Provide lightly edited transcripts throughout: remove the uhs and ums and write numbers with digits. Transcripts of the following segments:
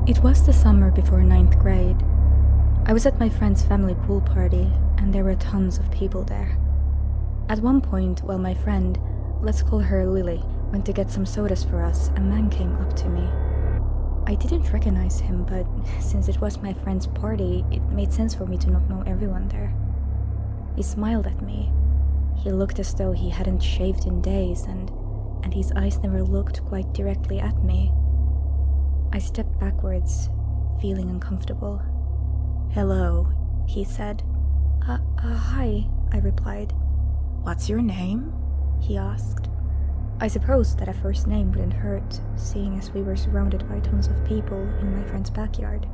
It was the summer before ninth grade. I was at my friend's family pool party, and there were tons of people there. At one point, while my friend, let's call her Lily, went to get some sodas for us, a man came up to me. I didn't recognize him, but since it was my friend's party, it made sense for me to not know everyone there. He smiled at me. He looked as though he hadn't shaved in days, and his eyes never looked quite directly at me. I stepped backwards, feeling uncomfortable. "Hello," he said. Hi, I replied. "What's your name?" he asked. I supposed that a first name wouldn't hurt, seeing as we were surrounded by tons of people in my friend's backyard.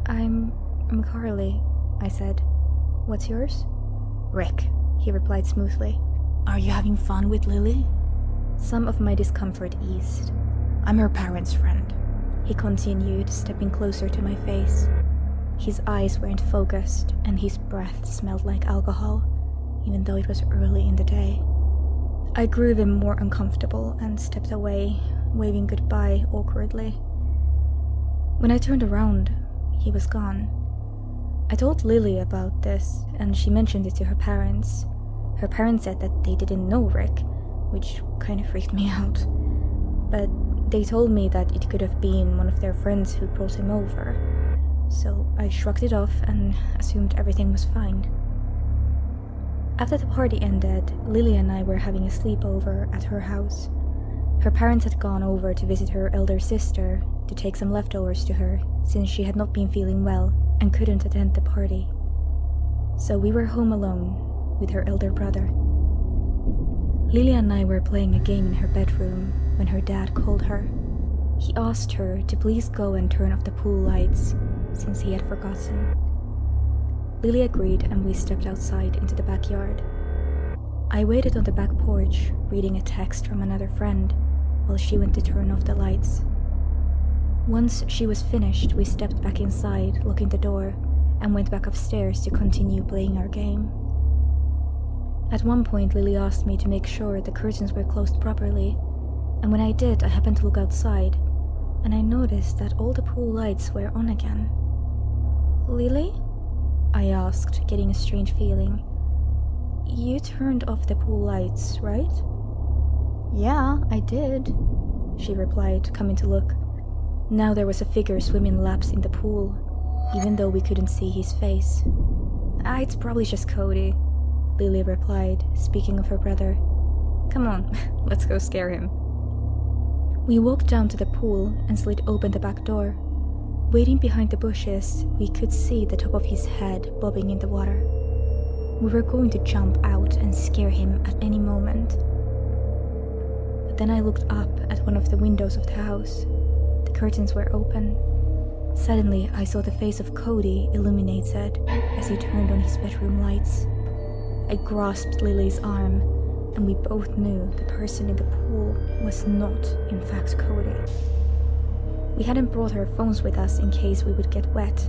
I'm Carly, I said. What's yours? "Rick," he replied smoothly. "Are you having fun with Lily?" Some of my discomfort eased. "I'm her parents' friend," he continued, stepping closer to my face. His eyes weren't focused, and his breath smelled like alcohol, even though it was early in the day. I grew even more uncomfortable and stepped away, waving goodbye awkwardly. When I turned around, he was gone. I told Lily about this, and she mentioned it to her parents. Her parents said that they didn't know Rick, which kind of freaked me out. But they told me that it could have been one of their friends who brought him over. So I shrugged it off and assumed everything was fine. After the party ended, Lily and I were having a sleepover at her house. Her parents had gone over to visit her elder sister to take some leftovers to her, since she had not been feeling well and couldn't attend the party. So we were home alone with her elder brother. Lily and I were playing a game in her bedroom when her dad called her. He asked her to please go and turn off the pool lights, since he had forgotten. Lily agreed, and we stepped outside into the backyard. I waited on the back porch, reading a text from another friend, while she went to turn off the lights. Once she was finished, we stepped back inside, locking the door, and went back upstairs to continue playing our game. At one point, Lily asked me to make sure the curtains were closed properly, and when I did, I happened to look outside, and I noticed that all the pool lights were on again. "Lily?" I asked, getting a strange feeling. "You turned off the pool lights, right?" "Yeah, I did," she replied, coming to look. Now there was a figure swimming laps in the pool, even though we couldn't see his face. It's probably just Cody," Lily replied, speaking of her brother. "Come on, let's go scare him." We walked down to the pool and slid open the back door. Waiting behind the bushes, we could see the top of his head bobbing in the water. We were going to jump out and scare him at any moment. But then I looked up at one of the windows of the house. The curtains were open. Suddenly, I saw the face of Cody illuminated as he turned on his bedroom lights. I grasped Lily's arm, and we both knew the person in the pool was not, in fact, Cody. We hadn't brought our phones with us in case we would get wet,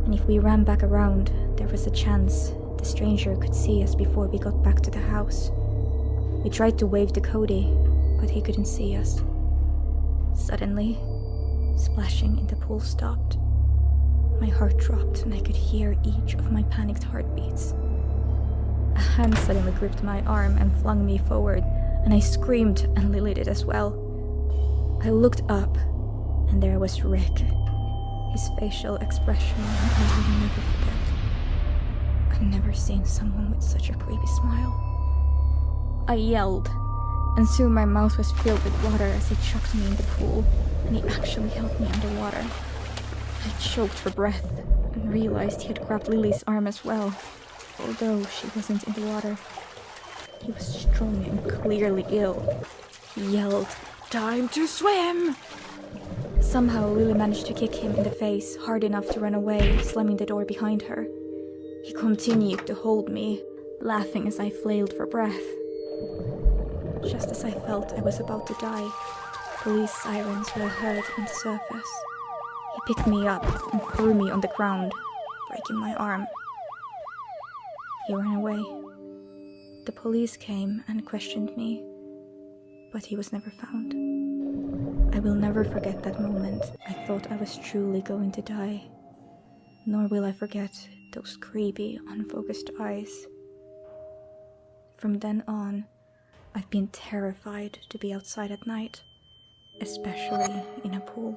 and if we ran back around, there was a chance the stranger could see us before we got back to the house. We tried to wave to Cody, but he couldn't see us. Suddenly, splashing in the pool stopped. My heart dropped and I could hear each of my panicked heartbeats. A hand suddenly gripped my arm and flung me forward, and I screamed, and Lily did as well. I looked up, and there was Rick. His facial expression I will never forget. I'd never seen someone with such a creepy smile. I yelled, and soon my mouth was filled with water as he chucked me in the pool, and he actually held me underwater. I choked for breath and realized he had grabbed Lily's arm as well, although she wasn't in the water. He was strong and clearly ill. He yelled, "Time to swim!" Somehow Lily managed to kick him in the face hard enough to run away, slamming the door behind her. He continued to hold me, laughing as I flailed for breath. Just as I felt I was about to die, police sirens were heard on the surface. He picked me up and threw me on the ground, breaking my arm. He ran away. The police came and questioned me, but he was never found. I will never forget that moment. I thought I was truly going to die. Nor will I forget those creepy, unfocused eyes. From then on, I've been terrified to be outside at night, especially in a pool.